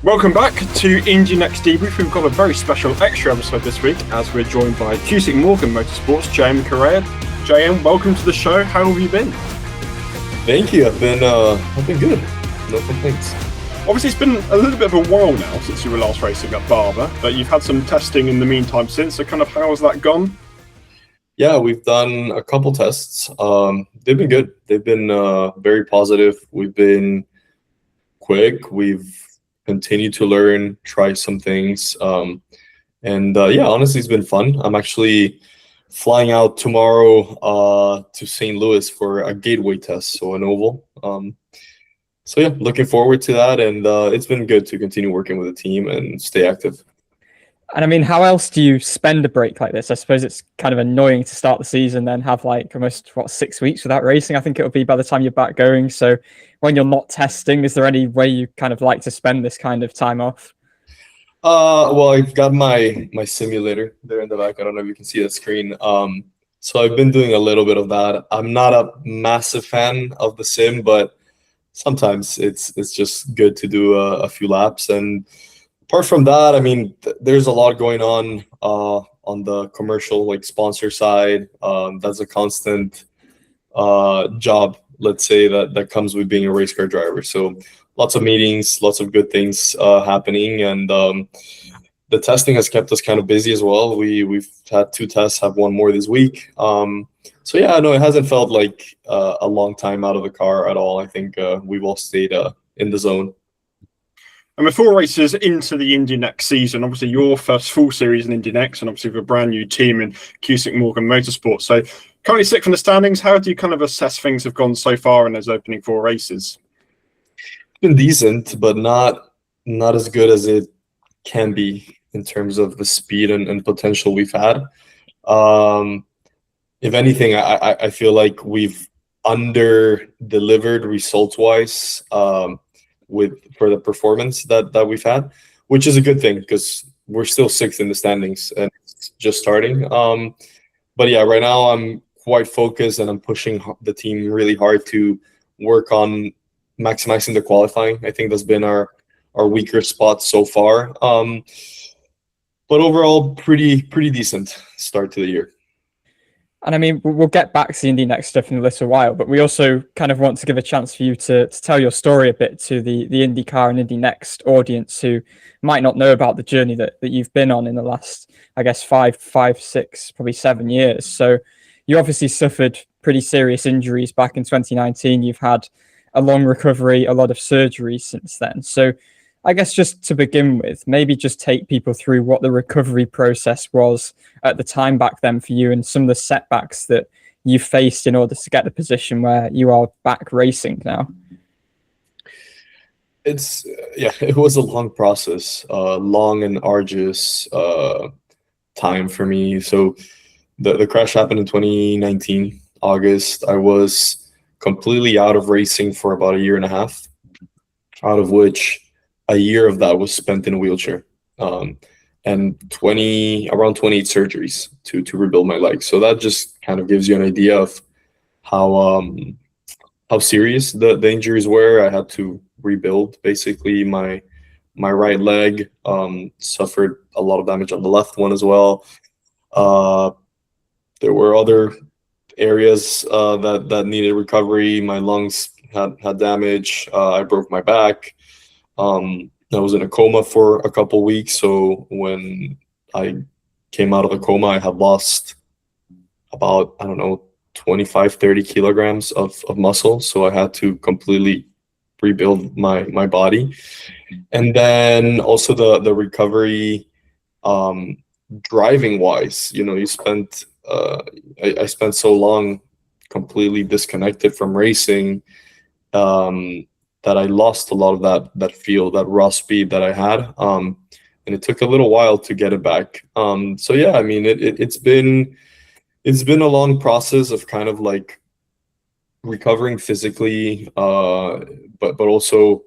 Welcome back to Indy NXT Debrief. We've got a very special extra episode this week as we're joined by Cusick Morgan Motorsports, JM Correa. JM, welcome to the show. How have you been? Thank you. I've been good. No complaints. Obviously, it's been a little bit of a while now since you were last racing at Barber, but you've had some testing in the meantime since. So, kind of, how has that gone? Yeah, we've done a couple tests. They've been good. They've been very positive. We've been quick. We've continued to learn, try some things, and honestly, it's been fun. I'm actually flying out tomorrow to St. Louis for a gateway test, so an oval. Looking forward to that, and it's been good to continue working with the team and stay active. And I mean, how else do you spend a break like this? I suppose it's kind of annoying to start the season, then have like almost 6 weeks without racing. I think it'll be by the time you're back going. So when you're not testing, is there any way you kind of like to spend this kind of time off? Well, I've got my simulator there in the back. I don't know if you can see the screen. So I've been doing a little bit of that. I'm not a massive fan of the sim, but sometimes it's just good to do a few laps. And apart from that, I mean, there's a lot going on the commercial, like, sponsor side. That's a constant job, let's say, that comes with being a race car driver. So lots of meetings, lots of good things happening, and the testing has kept us kind of busy as well. We've had 2 tests, have one more this week. It hasn't felt like a long time out of the car at all. I think we've all stayed in the zone. And with 4 races into the Indy NXT season, obviously your first full series in Indy NXT, and obviously with a brand new team in Cusick Morgan Motorsports. So currently 6th from the standings. How do you kind of assess things have gone so far in those opening 4 races? It's been decent, but not as good as it can be in terms of the speed and potential we've had. If anything, I feel like we've under-delivered results-wise for the performance that we've had, which is a good thing because we're still 6th in the standings and it's just starting. Right now I'm quite focused and I'm pushing the team really hard to work on maximizing the qualifying. I think that's been our weaker spot so far. But overall, pretty decent start to the year. And I mean, we'll get back to the Indy NXT stuff in a little while, but we also kind of want to give a chance for you to tell your story a bit to the IndyCar and Indy NXT audience who might not know about the journey that you've been on in the last, I guess, 5, 6, probably 7 years. So you obviously suffered pretty serious injuries back in 2019. You've had a long recovery, a lot of surgery since then. So I guess just to begin with, maybe just take people through what the recovery process was at the time back then for you and some of the setbacks that you faced in order to get the position where you are back racing now. It was a long process, long and arduous time for me. So the crash happened in 2019, August. I was completely out of racing for about 1.5 years, out of which a year of that was spent in a wheelchair, and around 28 surgeries to rebuild my leg. So that just kind of gives you an idea of how serious the injuries were. I had to rebuild basically my right leg. Suffered a lot of damage on the left one as well. There were other areas that needed recovery. My lungs had damage. I broke my back. I was in a coma for a couple weeks. So when I came out of the coma, I had lost about, 25, 30 kilograms of muscle. So I had to completely rebuild my body. And then also the recovery, driving wise, you spent, I spent so long completely disconnected from racing, that I lost a lot of that feel, that raw speed that I had. And it took a little while to get it back. It's been a long process of kind of like recovering physically, but also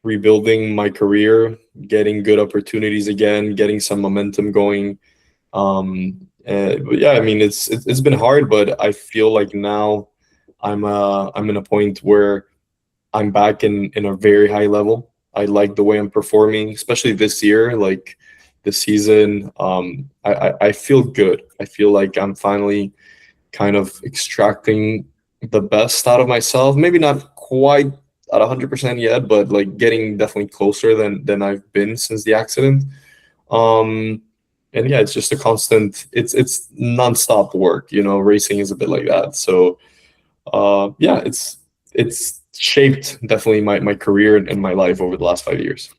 rebuilding my career, getting good opportunities again, getting some momentum going. It's been hard, but I feel like now I'm in a point where I'm back in a very high level. I like the way I'm performing, especially this year, like this season. I feel good. I feel like I'm finally kind of extracting the best out of myself. Maybe not quite at 100% yet, but like getting definitely closer than I've been since the accident. And yeah, it's just a constant. It's nonstop work. You know, racing is a bit like that. So yeah, it's shaped definitely my career and my life over the last 5 years.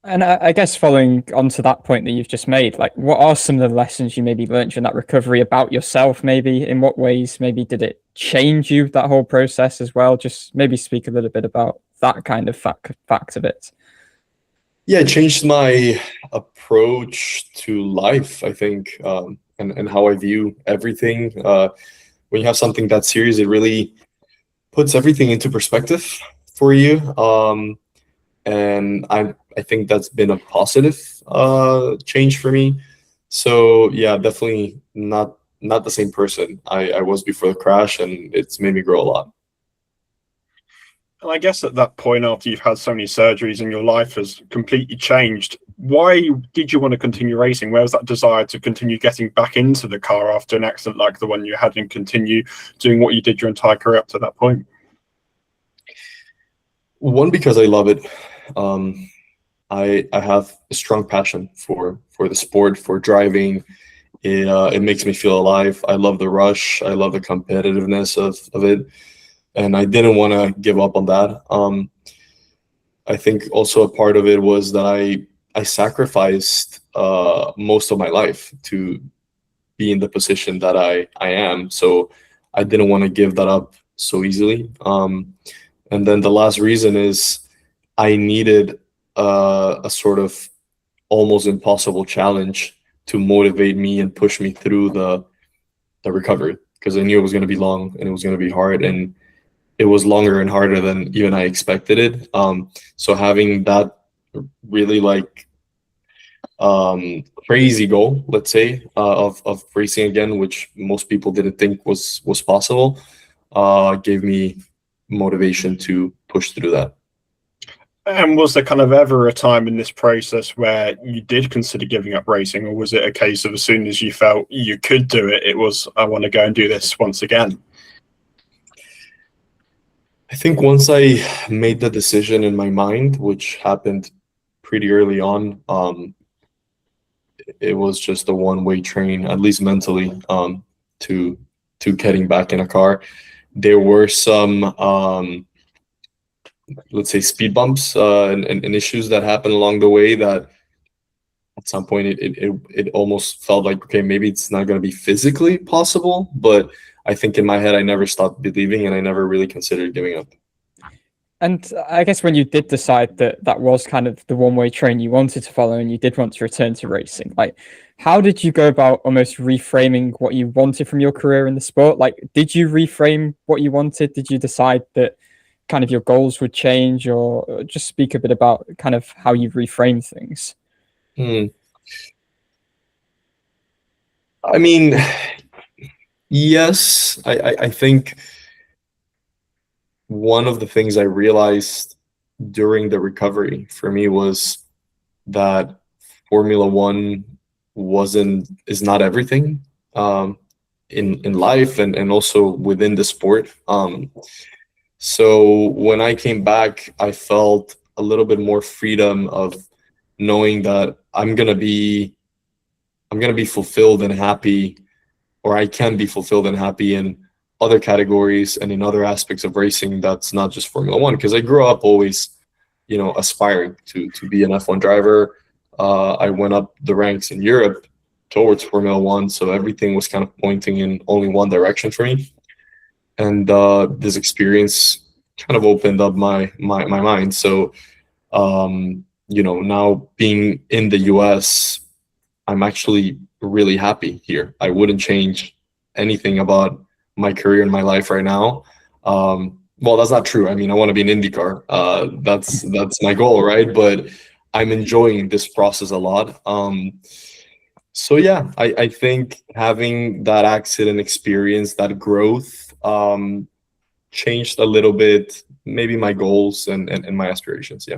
And I guess following on to that point that you've just made, like what are some of the lessons you maybe learned during that recovery about yourself? Maybe in what ways maybe did it change you, that whole process as well? Just maybe speak a little bit about that kind of fact of it. Yeah, it changed my approach to life, I think, and how I view everything. When you have something that serious, it really puts everything into perspective for you. And I think that's been a positive change for me. So yeah, definitely not the same person I was before the crash, and it's made me grow a lot. And I guess at that point, after you've had so many surgeries and your life has completely changed, why did you want to continue racing? Where was that desire to continue getting back into the car after an accident like the one you had and continue doing what you did your entire career up to that point? One, because I love it. I have a strong passion for the sport, for driving. It makes me feel alive. I love the rush. I love the competitiveness of it. And I didn't want to give up on that. I think also a part of it was that I sacrificed most of my life to be in the position that I am. So I didn't want to give that up so easily. And then the last reason is I needed a sort of almost impossible challenge to motivate me and push me through the recovery, because I knew it was going to be long and it was going to be hard, and it was longer and harder than even I expected it. So having that really like crazy goal, let's say, of racing again, which most people didn't think was possible, gave me motivation to push through that. And was there kind of ever a time in this process where you did consider giving up racing, or was it a case of as soon as you felt you could do it, it was, I want to go and do this once again? I think once I made the decision in my mind, which happened pretty early on, it was just a one-way train, at least mentally, to getting back in a car. There were some let's say speed bumps and issues that happened along the way that at some point it almost felt like, okay, maybe it's not going to be physically possible, but I think in my head I never stopped believing and I never really considered giving up. And I guess when you did decide that that was kind of the one-way train you wanted to follow and you did want to return to racing, like how did you go about almost reframing what you wanted from your career in the sport? Like, did you reframe what you wanted? Did you decide that kind of your goals would change, or just speak a bit about kind of how you reframe things? I mean, yes, I think one of the things I realized during the recovery for me was that Formula One is not everything in life and also within the sport. So when I came back, I felt a little bit more freedom of knowing that I'm gonna be fulfilled and happy, or I can be fulfilled and happy in other categories and in other aspects of racing that's not just Formula One. Because I grew up always, aspiring to be an F1 driver. I went up the ranks in Europe towards Formula One, so everything was kind of pointing in only one direction for me. And this experience kind of opened up my mind. So, now being in the US, I'm actually really happy here. I wouldn't change anything about my career and my life right now. Well, that's not true. I mean, I want to be an IndyCar. That's my goal, right? But I'm enjoying this process a lot. So yeah, I think having that accident experience, that growth, changed a little bit, maybe my goals and my aspirations. Yeah.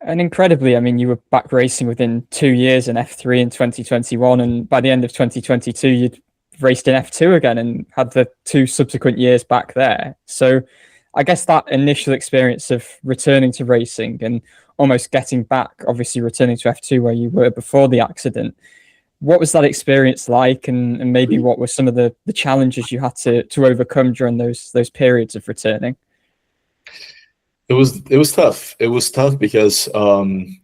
And incredibly, I mean, you were back racing within 2 years in F3 in 2021, and by the end of 2022, you'd raced in F2 again and had the 2 subsequent years back there. So I guess that initial experience of returning to racing and almost getting back, obviously returning to F2 where you were before the accident, what was that experience like, and maybe what were some of the challenges you had to overcome during those periods of returning? It was tough. It was tough because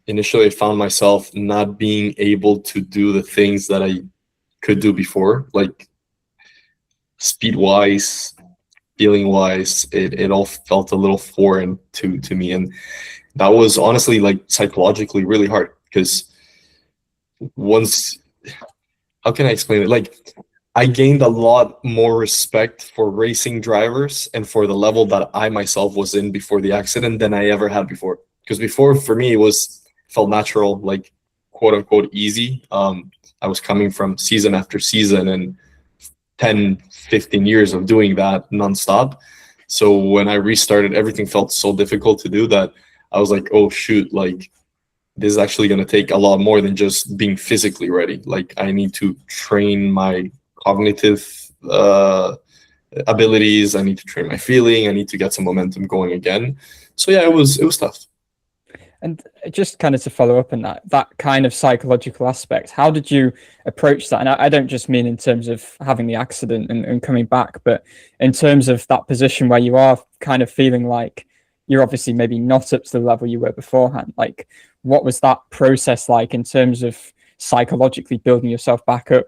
initially I found myself not being able to do the things that I could do before, like speed wise, feeling wise. It all felt a little foreign to me, and that was honestly like psychologically really hard because once, how can I explain it? Like, I gained a lot more respect for racing drivers and for the level that I myself was in before the accident than I ever had before. Because before, for me, it felt natural, like quote unquote easy. I was coming from season after season and 10, 15 years of doing that nonstop. So when I restarted, everything felt so difficult to do that I was like, oh shoot, like this is actually going to take a lot more than just being physically ready. Like I need to train my cognitive abilities. I need to train my feeling. I need to get some momentum going again. So yeah, it was tough. And just kind of to follow up on that kind of psychological aspect, how did you approach that? And I don't just mean in terms of having the accident and coming back, but in terms of that position where you are kind of feeling like you're obviously maybe not up to the level you were beforehand. Like, what was that process like in terms of psychologically building yourself back up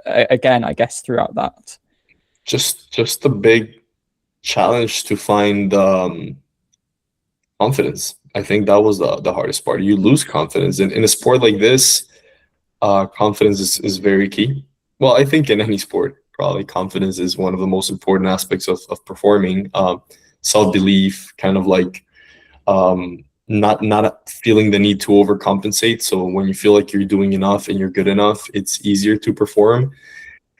again, I guess, throughout that? Just a big challenge to find confidence. I think that was the hardest part. You lose confidence in a sport like this. Confidence is very key. Well, I think in any sport, probably confidence is one of the most important aspects of performing. Self-belief, kind of like not feeling the need to overcompensate. So when you feel like you're doing enough and you're good enough, it's easier to perform.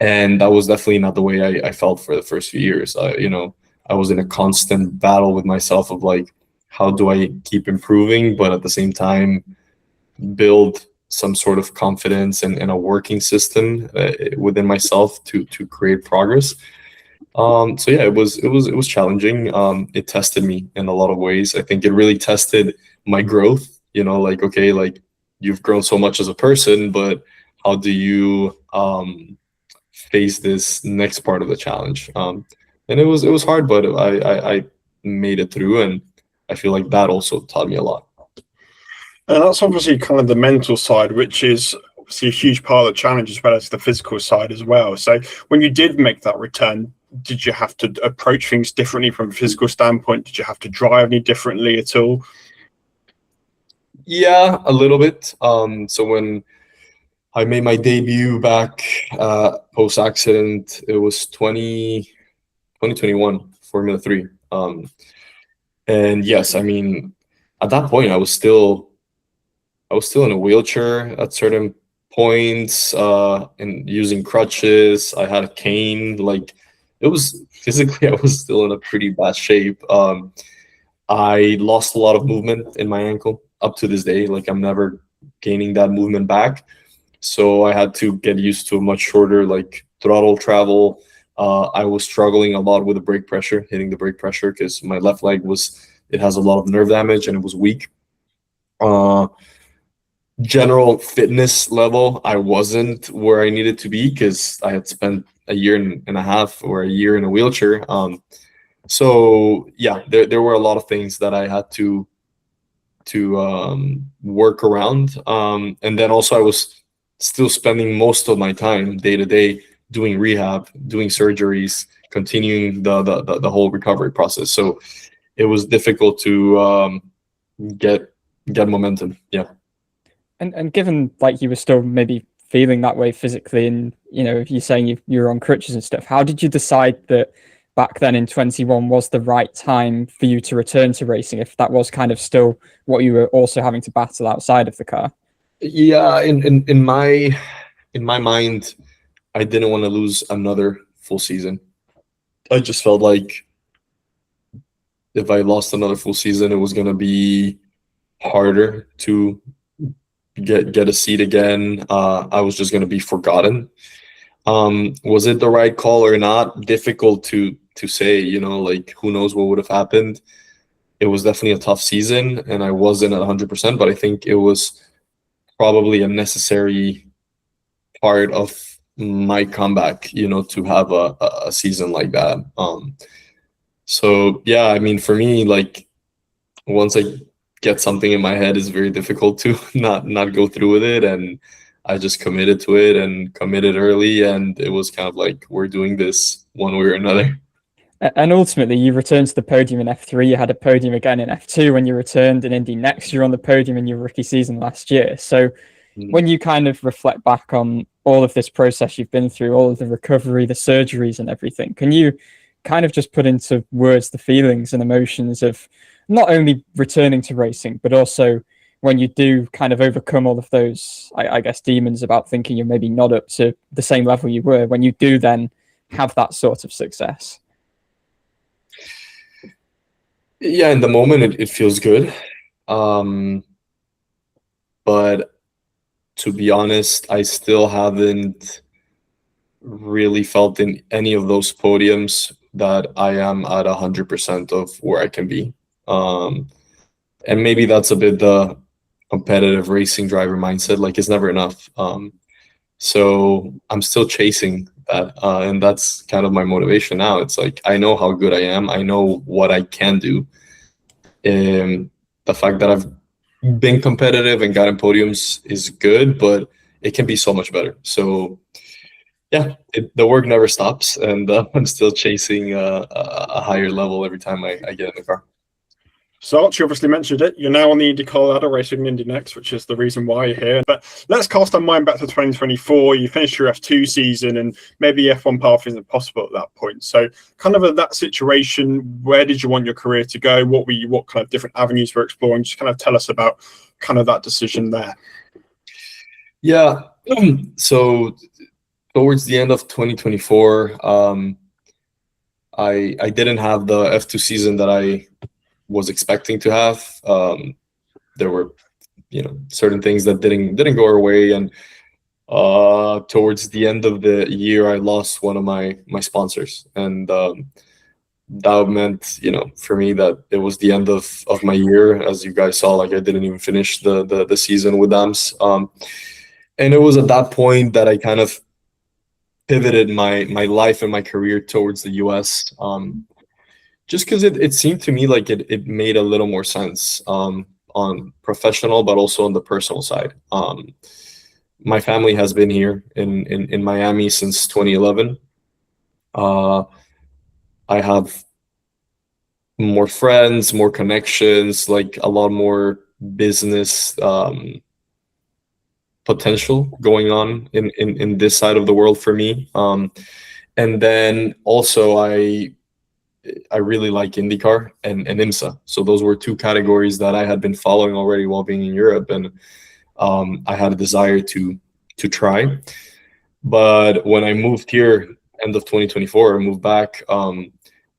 And that was definitely not the way I felt for the first few years. I was in a constant battle with myself of like, how do I keep improving, but at the same time build some sort of confidence and a working system within myself to create progress. So yeah, it was challenging. It tested me in a lot of ways. I think it really tested my growth. Like, okay, like you've grown so much as a person, but how do you face this next part of the challenge? And it was hard, but I made it through, and I feel like that also taught me a lot. And that's obviously kind of the mental side, which is obviously a huge part of the challenge, as well as the physical side as well. So when you did make that return, did you have to approach things differently from a physical standpoint? Did you have to drive any differently at all? Yeah, a little bit. So when I made my debut back post-accident, it was 2021 Formula 3. And yes, I mean, at that point, I was still in a wheelchair at certain points, and using crutches. I had a cane. Like, it was physically, I was still in a pretty bad shape. I lost a lot of movement in my ankle up to this day. Like, I'm never gaining that movement back. So I had to get used to a much shorter, like, throttle travel. I was struggling a lot with the brake pressure, hitting the brake pressure, because my left leg it has a lot of nerve damage and it was weak. General fitness level, I wasn't where I needed to be because I had spent a year and a half or a year in a wheelchair. So yeah, there were a lot of things that I had to work around. And then also I was still spending most of my time day to day doing rehab, doing surgeries, continuing the whole recovery process. So it was difficult to get momentum. Yeah. And given like you were still maybe feeling that way physically, and you're saying you were on crutches and stuff, how did you decide that back then in 21 was the right time for you to return to racing, if that was kind of still what you were also having to battle outside of the car? Yeah, in my mind, I didn't want to lose another full season. I just felt like if I lost another full season, it was going to be harder to get a seat again. I was just going to be forgotten. Was it the right call or not? Difficult to say, like who knows what would have happened. It was definitely a tough season and I wasn't at 100%, but I think it was probably a necessary part of my comeback, to have a season like that. So yeah, I mean, for me, like once I get something in my head, it's very difficult to not go through with it. And I just committed to it and committed early. And it was kind of like, we're doing this one way or another. And ultimately, you returned to the podium in F3. You had a podium again in F2 when you returned. In Indy NXT, you're on the podium in your rookie season last year. So when you kind of reflect back on all of this process you've been through, all of the recovery, the surgeries and everything, can you kind of just put into words the feelings and emotions of not only returning to racing, but also when you do kind of overcome all of those, I guess, demons about thinking you're maybe not up to the same level you were, when you do then have that sort of success? Yeah, in the moment, it feels good. But to be honest, I still haven't really felt in any of those podiums that I am at 100% of where I can be. And maybe that's a bit the competitive racing driver mindset, like it's never enough. So I'm still chasing that. And that's kind of my motivation now. It's like, I know how good I am. I know what I can do. And the fact that I've been competitive and gotten podiums is good, but it can be so much better. So yeah, the work never stops, and I'm still chasing a higher level every time I get in the car. So Archie obviously mentioned it. You're now on the IndyCar ladder racing Indy NXT, which is the reason why you're here. But let's cast our mind back to 2024. You finished your F2 season and maybe the F1 path isn't possible at that point. So kind of at that situation, where did you want your career to go? What kind of different avenues were exploring? Just kind of tell us about kind of that decision there. Yeah. So towards the end of 2024, I didn't have the F2 season that I was expecting to have. There were, certain things that didn't go our way, and towards the end of the year, I lost one of my sponsors, and that meant, for me that it was the end of my year. As you guys saw, like I didn't even finish the season with DAMS, and it was at that point that I kind of pivoted my life and my career towards the US. Just because it seemed to me like it made a little more sense on professional, but also on the personal side. My family has been here in Miami since 2011. I have more friends, more connections, like a lot more business potential going on in this side of the world for me. And then also I really like IndyCar and IMSA. So those were two categories that I had been following already while being in Europe, and I had a desire to try. But when I moved here, end of 2024, I moved back. I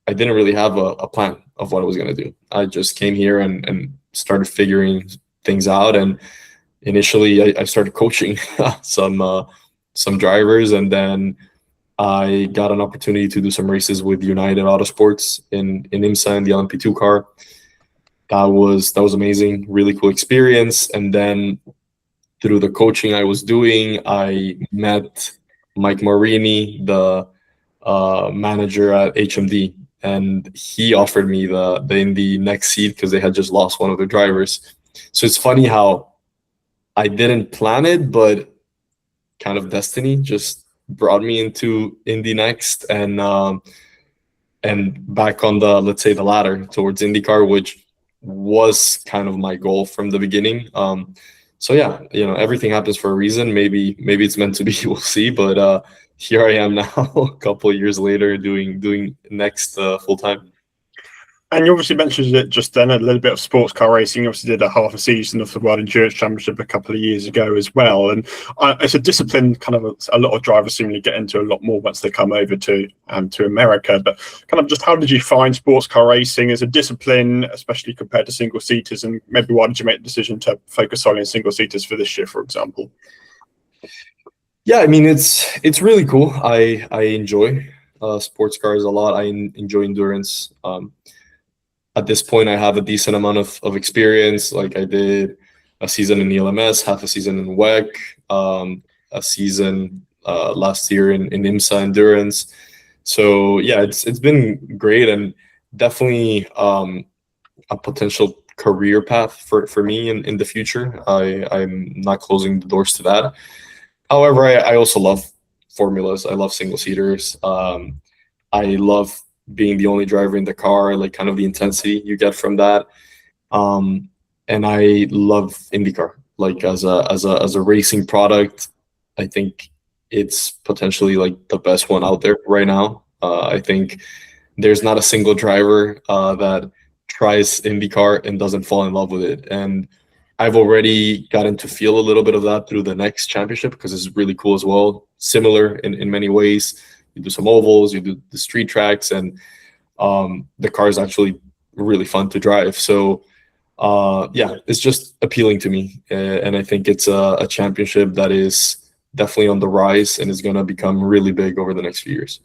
didn't really have a plan of what I was going to do. I just came here and started figuring things out. And initially, I started coaching some drivers, and then I got an opportunity to do some races with United Autosports in IMSA in the LMP2 car. That was amazing, really cool experience. And then through the coaching I was doing, I met Mike Marini, the manager at HMD, and he offered me the Indy NXT seat because they had just lost one of their drivers. So it's funny how I didn't plan it, but kind of destiny just brought me into Indy NXT and back on the, let's say, the ladder towards IndyCar, which was kind of my goal from the beginning. So yeah, everything happens for a reason. Maybe it's meant to be. We'll see. But here I am now, a couple of years later, doing NXT full time. And you obviously mentioned it just then, a little bit of sports car racing. You obviously did a half a season of the World Endurance Championship a couple of years ago as well. And it's a discipline kind of a lot of drivers seemingly get into a lot more once they come over to America. But kind of just how did you find sports car racing as a discipline, especially compared to single seaters? And maybe why did you make the decision to focus solely on single seaters for this year, for example? Yeah, I mean, it's really cool. I enjoy sports cars a lot. I enjoy endurance. At this point, I have a decent amount of experience. Like I did a season in ELMS, half a season in WEC, a season last year in IMSA Endurance. So yeah, it's been great and definitely a potential career path for me in the future. I'm not closing the doors to that. However, I also love formulas. I love single seaters. I love being the only driver in the car, like kind of the intensity you get from that. And I love IndyCar, like as a racing product. I think it's potentially like the best one out there right now. I think there's not a single driver that tries IndyCar and doesn't fall in love with it. And I've already gotten to feel a little bit of that through the next championship because it's really cool as well. Similar in many ways. You do some ovals, you do the street tracks, and the car is actually really fun to drive. So yeah, it's just appealing to me. And I think it's a championship that is definitely on the rise and is going to become really big over the next few years.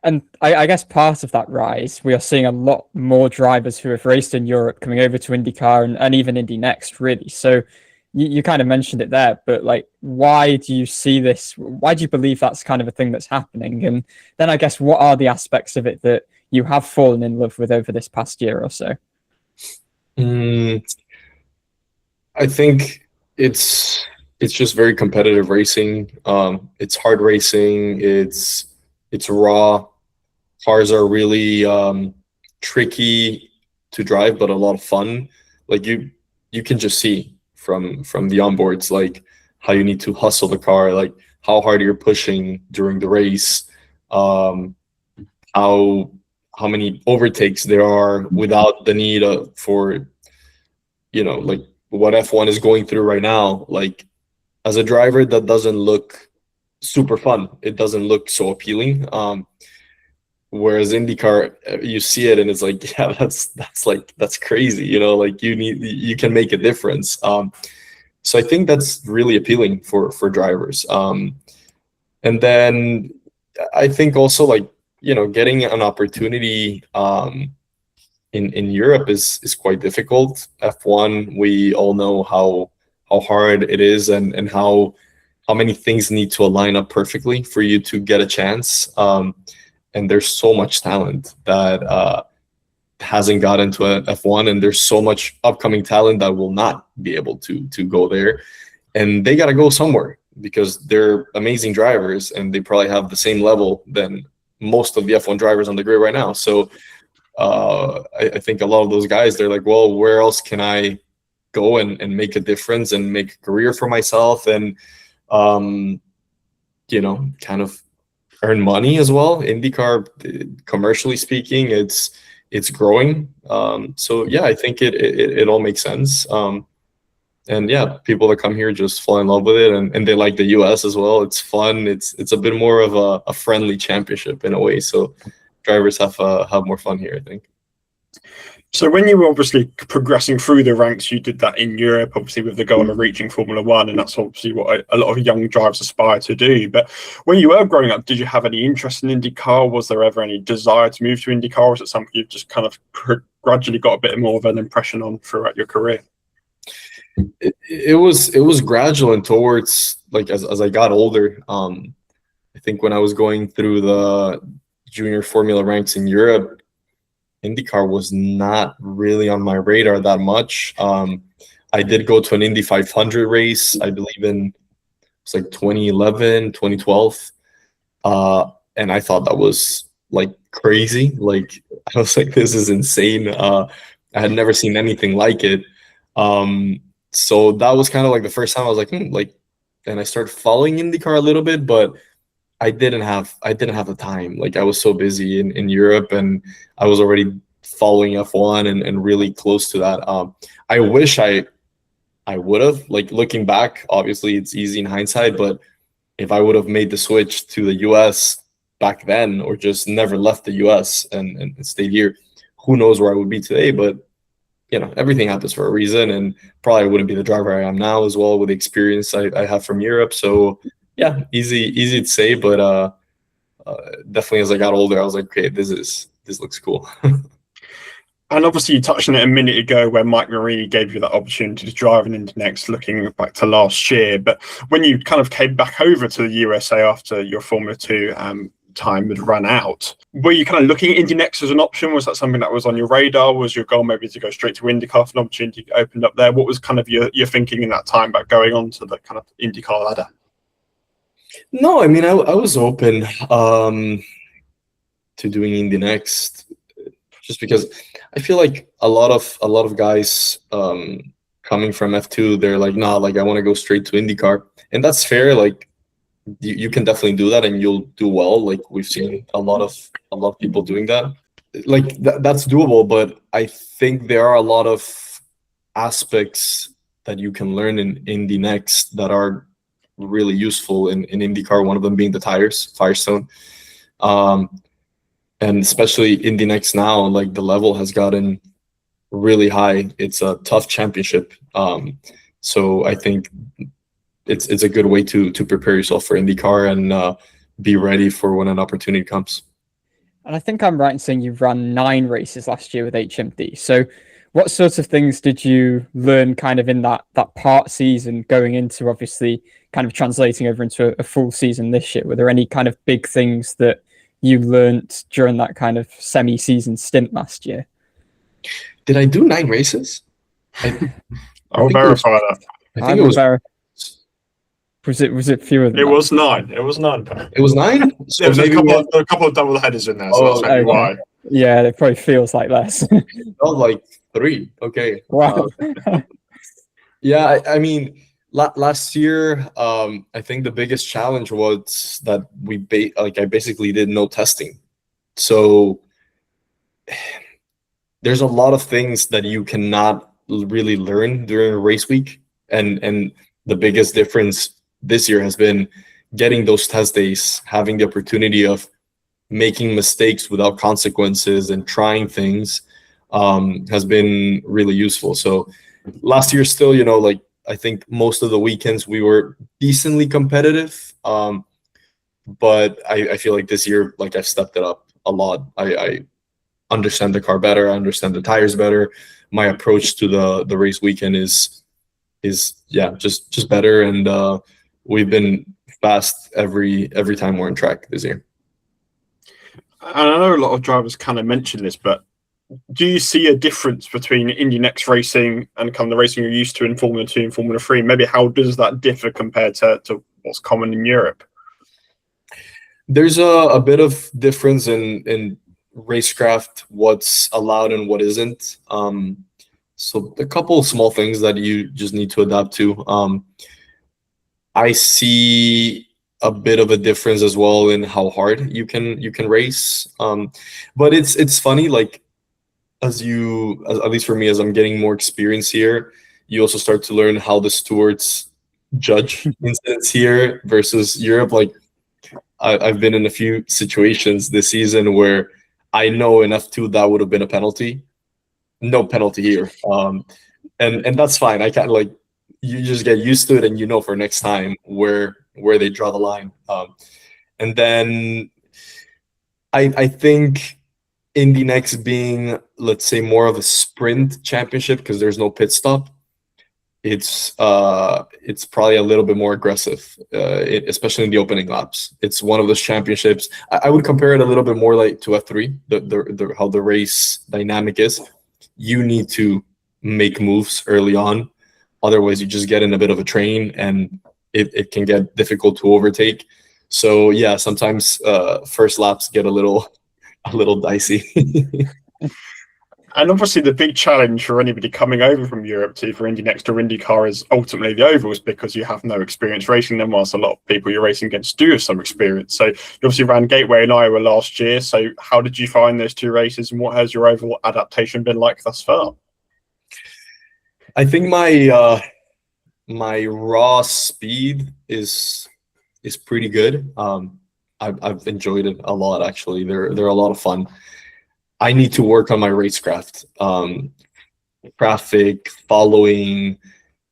And I guess part of that rise, we are seeing a lot more drivers who have raced in Europe coming over to IndyCar and even Indy NXT, really. So you kind of mentioned it there, but like, why do you see this? Why do you believe that's kind of a thing that's happening? And then I guess, what are the aspects of it that you have fallen in love with over this past year or so? I think it's just very competitive racing. It's hard racing. It's raw. Cars are really tricky to drive, but a lot of fun. Like you can just see from the onboards, like how you need to hustle the car, like how hard you're pushing during the race, how many overtakes there are without the need for, like what F1 is going through right now. Like as a driver, that doesn't look super fun. It doesn't look so appealing. Whereas IndyCar, you see it and it's like, yeah, that's crazy. Like you can make a difference. So I think that's really appealing for drivers. And then I think also like, getting an opportunity in Europe is quite difficult. F1, we all know how hard it is and how many things need to align up perfectly for you to get a chance. And there's so much talent that hasn't gotten to F1, and there's so much upcoming talent that will not be able to go there. And they got to go somewhere because they're amazing drivers and they probably have the same level than most of the F1 drivers on the grid right now. So I think a lot of those guys, they're like, well, where else can I go and make a difference and make a career for myself and, kind of earn money as well. IndyCar, commercially speaking, it's growing. So yeah, I think it all makes sense. And yeah, people that come here just fall in love with it, and they like the US as well. It's fun. It's a bit more of a friendly championship in a way. So drivers have more fun here, I think. So when you were obviously progressing through the ranks, you did that in Europe, obviously with the goal of reaching Formula One, and that's obviously what a lot of young drivers aspire to do. But when you were growing up, did you have any interest in IndyCar? Was there ever any desire to move to IndyCar, or is it something you've just kind of gradually got a bit more of an impression on throughout your career? It was gradual, and towards like as I got older, I think when I was going through the junior Formula ranks in Europe, IndyCar was not really on my radar that much. I did go to an Indy 500 race, I believe it's like 2011, 2012. And I thought that was like crazy. Like I was like, this is insane. I had never seen anything like it. So that was kind of like the first time I was like, and I started following IndyCar a little bit, but I didn't have the time. Like I was so busy in Europe, and I was already following F1 and really close to that. I wish I would have, like, looking back, obviously it's easy in hindsight, but if I would have made the switch to the US back then, or just never left the US and stayed here, who knows where I would be today. But everything happens for a reason, and probably I wouldn't be the driver I am now as well, with the experience I have from Europe. So yeah, easy to say, but definitely as I got older, I was like, okay, this looks cool. And obviously, you touched on it a minute ago where Mike Marini gave you that opportunity to drive an Indy NXT, looking back to last year. But when you kind of came back over to the USA after your Formula 2 time had run out, were you kind of looking at Indy NXT as an option? Was that something that was on your radar? Was your goal maybe to go straight to IndyCar if an opportunity opened up there? What was kind of your thinking in that time about going on to the kind of IndyCar ladder? No, I mean, I was open to doing Indy NXT, just because I feel like a lot of guys coming from F2, they're like, nah, like I want to go straight to IndyCar, and that's fair. Like you can definitely do that, and you'll do well. Like we've seen a lot of people doing that. Like that's doable, but I think there are a lot of aspects that you can learn in Indy NXT that are really useful in IndyCar. One of them being the tires, Firestone. And especially Indy NXT now, like the level has gotten really high. It's a tough championship. So I think it's a good way to prepare yourself for IndyCar and be ready for when an opportunity comes. And I think I'm right in saying you've run 9 races last year with HMD. So what sorts of things did you learn kind of in that part season going into obviously kind of translating over into a full season this year? Were there any kind of big things that you learnt during that kind of semi-season stint last year? Did I do 9 races? I'll verify that. I think it was. Was it fewer than It that? was 9. It was 9. It was 9. So there was a couple of double headers in there, so that's maybe why. Yeah, it probably feels like less. Not like 3. Okay. Wow. Yeah, I mean, last year, I think the biggest challenge was that I basically did no testing. So there's a lot of things that you cannot really learn during a race week, and the biggest difference this year has been getting those test days, having the opportunity of making mistakes without consequences and trying things has been really useful. So last year still, like I think most of the weekends we were decently competitive, but I feel like this year, like I've stepped it up a lot. I understand the car better. I understand the tires better. My approach to the race weekend is just better, and we've been fast every time we're on track this year. And I know a lot of drivers kind of mention this, but do you see a difference between Indy NXT racing and kind of the racing you're used to in Formula 2 and Formula 3? Maybe how does that differ compared to what's common in Europe? There's a bit of difference in racecraft, what's allowed and what isn't. So a couple of small things that you just need to adapt to. I see a bit of a difference as well in how hard you can race. But it's funny, like at least for me, as I'm getting more experience here, you also start to learn how the stewards judge incidents here versus Europe. Like I've been in a few situations this season where I know in F2 that would have been a penalty. No penalty here. And that's fine. I can't, like, you just get used to it, and for next time where they draw the line. And then I think Indy NXT being, let's say, more of a sprint championship because there's no pit stop, it's probably a little bit more aggressive, especially in the opening laps. It's one of those championships. I would compare it a little bit more like to F3, the how the race dynamic is. You need to make moves early on, otherwise you just get in a bit of a train, and it can get difficult to overtake. So yeah, sometimes first laps get a little dicey. And obviously, the big challenge for anybody coming over from Europe to for Indy NXT or IndyCar is ultimately the ovals, because you have no experience racing them, whilst a lot of people you're racing against do have some experience. So you obviously ran Gateway in Iowa last year. So how did you find those two races, and what has your overall adaptation been like thus far? I think my raw speed is pretty good. I've enjoyed it a lot, actually. They're a lot of fun. I need to work on my racecraft. Traffic, following,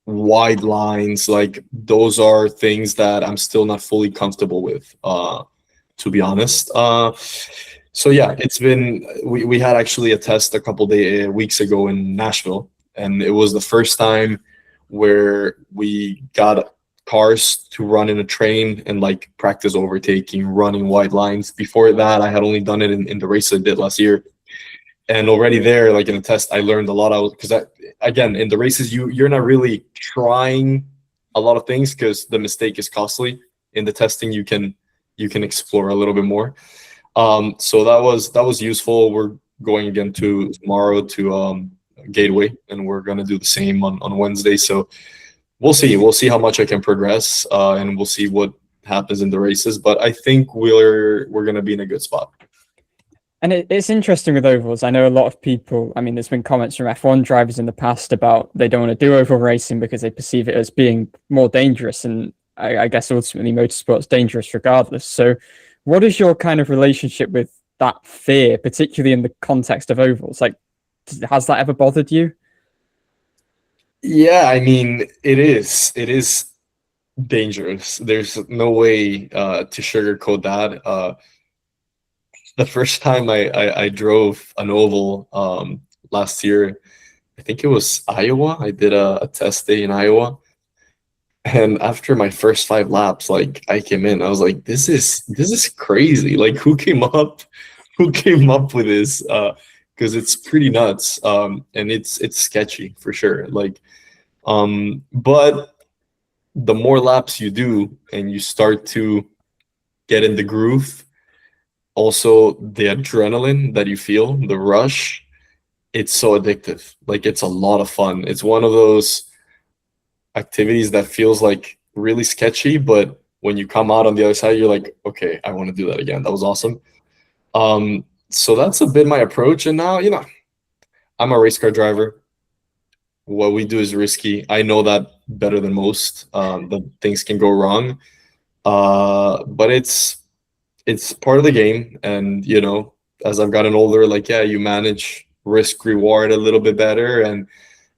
wide lines, like those are things that I'm still not fully comfortable with, to be honest. So yeah, it's been, we had actually a test a couple weeks ago in Nashville, and it was the first time where we got cars to run in a train and like practice overtaking, running wide lines. Before that, I had only done it in the race I did last year. And already there, like in the test, I learned a lot. Because again, in the races, you're not really trying a lot of things because the mistake is costly. In the testing, you can explore a little bit more. So that was useful. We're going again tomorrow to Gateway, and we're gonna do the same on Wednesday. So we'll see how much I can progress, and we'll see what happens in the races. But I think we're gonna be in a good spot. And it's interesting with ovals. I know a lot of people, I mean, there's been comments from F1 drivers in the past about they don't want to do oval racing because they perceive it as being more dangerous. And I guess ultimately motorsport's dangerous regardless. So what is your kind of relationship with that fear, particularly in the context of ovals? Like, has that ever bothered you? Yeah, I mean, it is dangerous. There's no way to sugarcoat that. The first time I drove an oval last year, I think it was Iowa. I did a test day in Iowa, and after my first 5 laps, like I came in, I was like, "This is crazy! Like, who came up with this?" Because it's pretty nuts, and it's sketchy for sure. Like, but the more laps you do, and you start to get in the groove. Also, the adrenaline that you feel, the rush, it's so addictive. Like, it's a lot of fun. It's one of those activities that feels like really sketchy, but when you come out on the other side, you're like, okay, I want to do that again. That was awesome. So that's a bit my approach. And now, I'm a race car driver. What we do is risky. I know that better than most. That things can go wrong. But it's part of the game. And, as I've gotten older, like, yeah, you manage risk reward a little bit better, and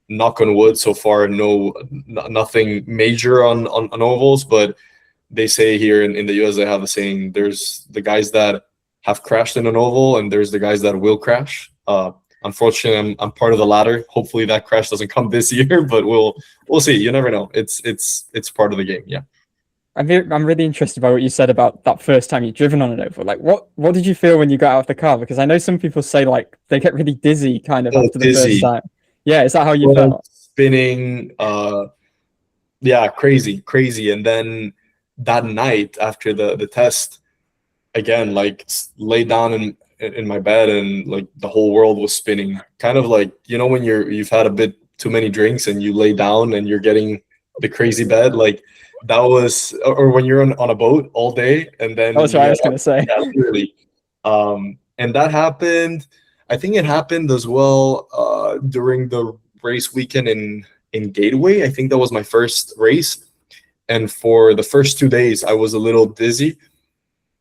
knock on wood, so far, nothing major on ovals. But they say here in the US, they have a saying, there's the guys that have crashed in an oval, and there's the guys that will crash. Unfortunately, I'm part of the latter. Hopefully that crash doesn't come this year, but we'll see. You never know. It's part of the game. Yeah. I'm really interested by what you said about that first time you've driven on an oval. Like, what did you feel when you got out of the car? Because I know some people say like they get really dizzy kind of after the first time. Yeah, is that how you felt? Spinning, yeah, crazy. And then that night after the test, again, like lay down in my bed, and like the whole world was spinning. Kind of like, when you've had a bit too many drinks and you lay down and you're getting the crazy bed, like that was, or when you're on a boat all day, and then that's what I was gonna say. Yeah, really. And that happened. I think it happened as well during the race weekend in Gateway. I think that was my first race, and for the first 2 days, I was a little dizzy.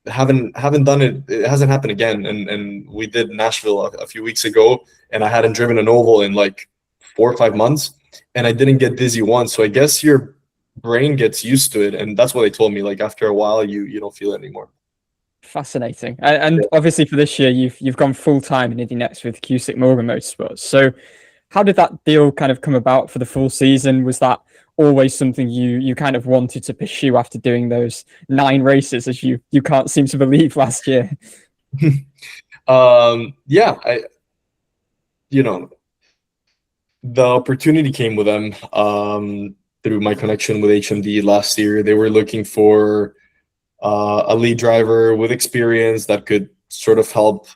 Haven't done it. It hasn't happened again. And we did Nashville a few weeks ago, and I hadn't driven an oval in like 4 or 5 months, and I didn't get dizzy once. So I guess your brain gets used to it, and that's what they told me. Like after a while, you don't feel it anymore. Fascinating. And obviously for this year, you've gone full time in Indy NXT with Cusick Morgan Motorsports. So how did that deal kind of come about for the full season? Was that always something you kind of wanted to pursue after doing those 9 races, as you can't seem to believe last year? Yeah, the opportunity came with them through my connection with HMD last year. They were looking for a lead driver with experience that could sort of help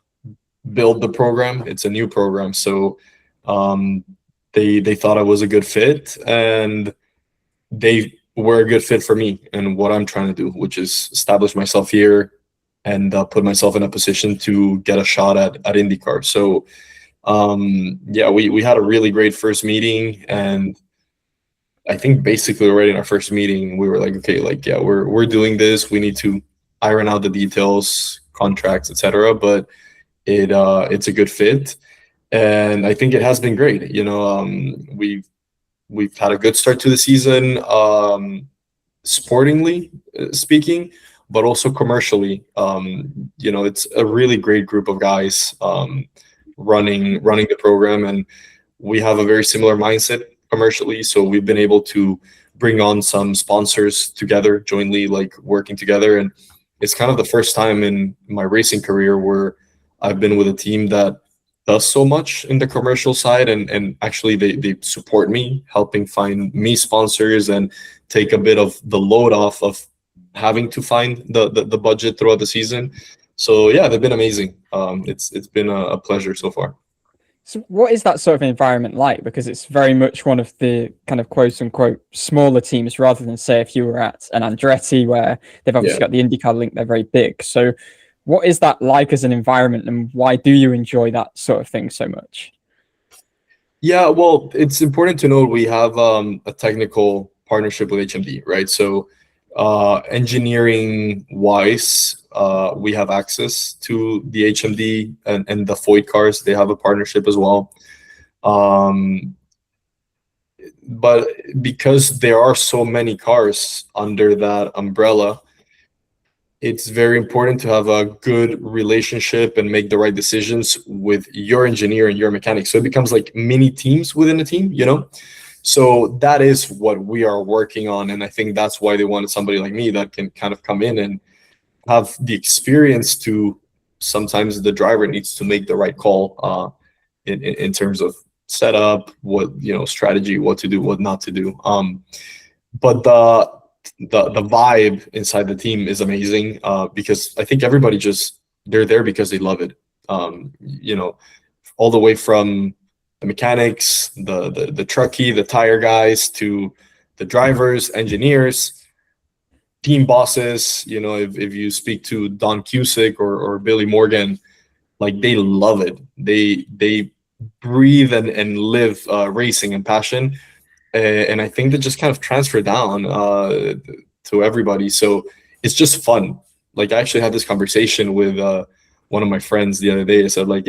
build the program. It's a new program, so they thought I was a good fit, and they were a good fit for me and what I'm trying to do, which is establish myself here and put myself in a position to get a shot at IndyCar. So yeah, we had a really great first meeting, and I think basically already in our first meeting we were like, okay, like, yeah, we're doing this. We need to iron out the details, contracts, etc. But it's a good fit, and I think it has been great. You know, we've had a good start to the season, sportingly speaking, but also commercially. You know, it's a really great group of guys running the program, and we have a very similar mindset commercially. So we've been able to bring on some sponsors together jointly, like working together. And it's kind of the first time in my racing career where I've been with a team that does so much in the commercial side, and actually they support me, helping find me sponsors and take a bit of the load off of having to find the budget throughout the season. So yeah, they've been amazing. It's been a pleasure so far. So what is that sort of environment like? Because it's very much one of the kind of quote unquote smaller teams, rather than say if you were at an Andretti where they've obviously got the IndyCar link, they're very big. So what is that like as an environment, and why do you enjoy that sort of thing so much? Yeah, well, it's important to note we have a technical partnership with HMD, right? So engineering wise, we have access to the HMD and the Foyt cars. They have a partnership as well. But because there are so many cars under that umbrella, it's very important to have a good relationship and make the right decisions with your engineer and your mechanic. So it becomes like mini teams within a team, you know? So that is what we are working on. And I think that's why they wanted somebody like me that can kind of come in and have the experience to, sometimes the driver needs to make the right call in terms of setup, what, you know, strategy, what to do, what not to do. But the vibe inside the team is amazing, because I think everybody they're there because they love it. You know, all the way from the mechanics, the truckie, the tire guys, to the drivers, engineers, team bosses. You know, if you speak to Don Cusick or Billy Morgan, like, they love it. They breathe and live racing and passion. And I think that just kind of transfer down to everybody. So it's just fun. Like, I actually had this conversation with one of my friends the other day. I said, like,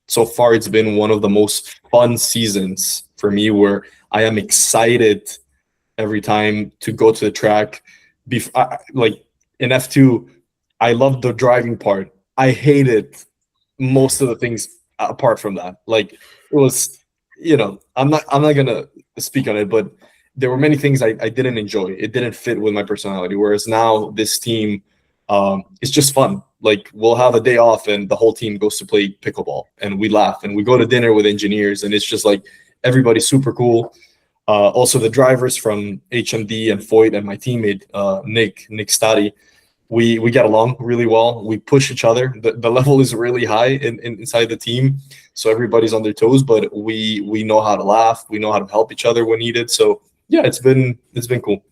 so far it's been one of the most fun seasons for me, where I am excited every time to go to the track. Like in F2, I love the driving part. I hated most of the things apart from that. Like, it was, you know, I'm not gonna speak on it, but there were many things I didn't enjoy. It didn't fit with my personality. Whereas now this team, it's just fun. Like, we'll have a day off and the whole team goes to play pickleball, and we laugh, and we go to dinner with engineers, and it's just like, everybody's super cool. Also, the drivers from HMD and Foyt and my teammate Nick Stadi, we get along really well. We push each other. The level is really high inside the team, so everybody's on their toes. But we know how to laugh. We know how to help each other when needed. So yeah, it's been cool.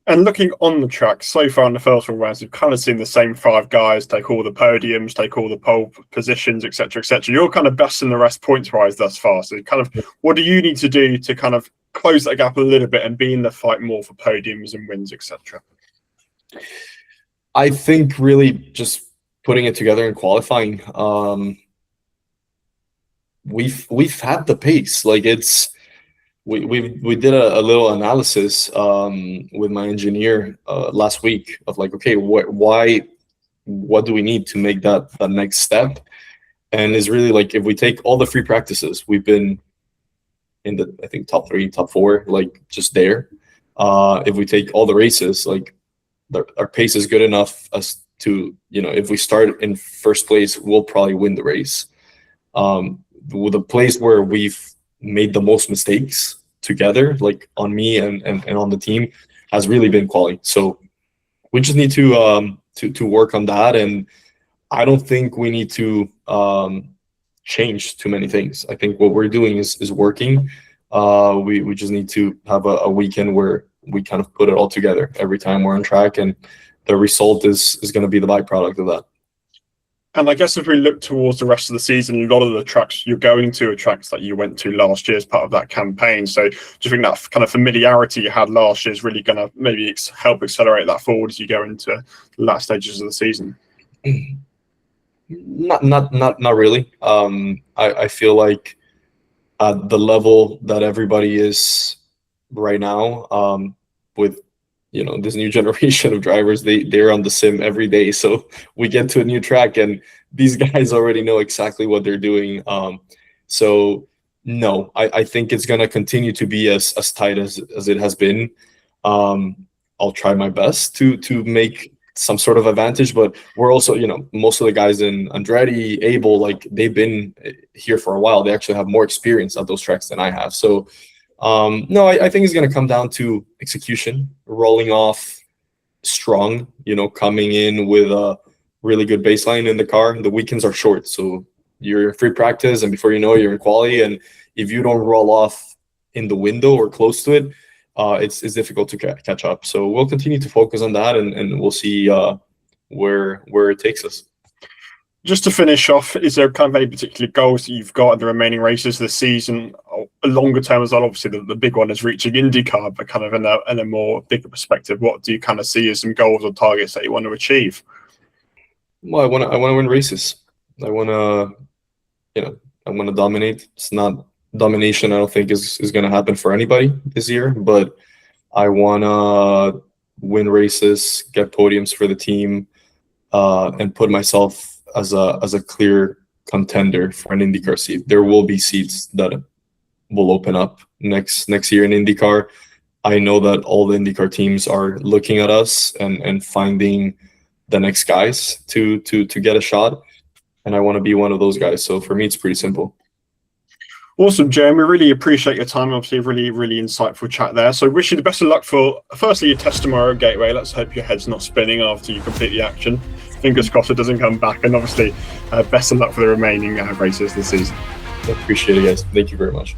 And looking on the track so far in the first 4 rounds, you've kind of seen the same 5 guys take all the podiums, take all the pole positions, etc., etc. You're kind of best in the rest points-wise thus far. So kind of, what do you need to do to kind of close that gap a little bit and be in the fight more for podiums and wins, etc.? I think really just putting it together and qualifying. We've had the pace. Like, we did a little analysis with my engineer last week of like, okay, what do we need to make that next step? And it's really like, if we take all the free practices, we've been in the, I think, top 3, top 4, like, just there. If we take all the races, like, our pace is good enough as to, you know, if we start in first place, we'll probably win the race. With the place where we've made the most mistakes together, like on me and on the team, has really been quality. So we just need to work on that. And I don't think we need to change too many things. I think what we're doing is working. We just need to have a weekend where we kind of put it all together every time we're on track, and the result is going to be the byproduct of that. And I guess if we look towards the rest of the season, a lot of the tracks you're going to are tracks that you went to last year as part of that campaign. So do you think that kind of familiarity you had last year is really going to maybe help accelerate that forward as you go into the last stages of the season? Not really. I feel like at the level that everybody is right now, with this new generation of drivers, they're on the sim every day. So we get to a new track and these guys already know exactly what they're doing. So no, I think it's gonna continue to be as tight as it has been. I'll try my best to make some sort of advantage, but we're also, most of the guys in Andretti, Abel, like they've been here for a while. They actually have more experience at those tracks than I have. So no, I think it's going to come down to execution, rolling off strong, coming in with a really good baseline in the car. The weekends are short, so you're free practice, and before you know it, you're in quali. And if you don't roll off in the window or close to it, it's difficult to catch up. So we'll continue to focus on that, and we'll see where it takes us. Just to finish off, is there kind of any particular goals that you've got in the remaining races this season, a longer term as well? Obviously, the big one is reaching IndyCar, but kind of in a more bigger perspective, what do you kind of see as some goals or targets that you want to achieve? Well, I want to win races. I want to dominate. It's not domination. I don't think is going to happen for anybody this year, but I want to win races, get podiums for the team, and put myself as a clear contender for an IndyCar seat. There will be seats that will open up next year in IndyCar. I know that all the IndyCar teams are looking at us and finding the next guys to get a shot, and I want to be one of those guys. So for me, it's pretty simple. Awesome, Jeremy. Really appreciate your time. Obviously, really, really insightful chat there. So wish you the best of luck for, firstly, your test tomorrow at Gateway. Let's hope your head's not spinning after you complete the action. Fingers crossed it doesn't come back. And obviously, best of luck for the remaining races this season. I appreciate it, guys. Thank you very much.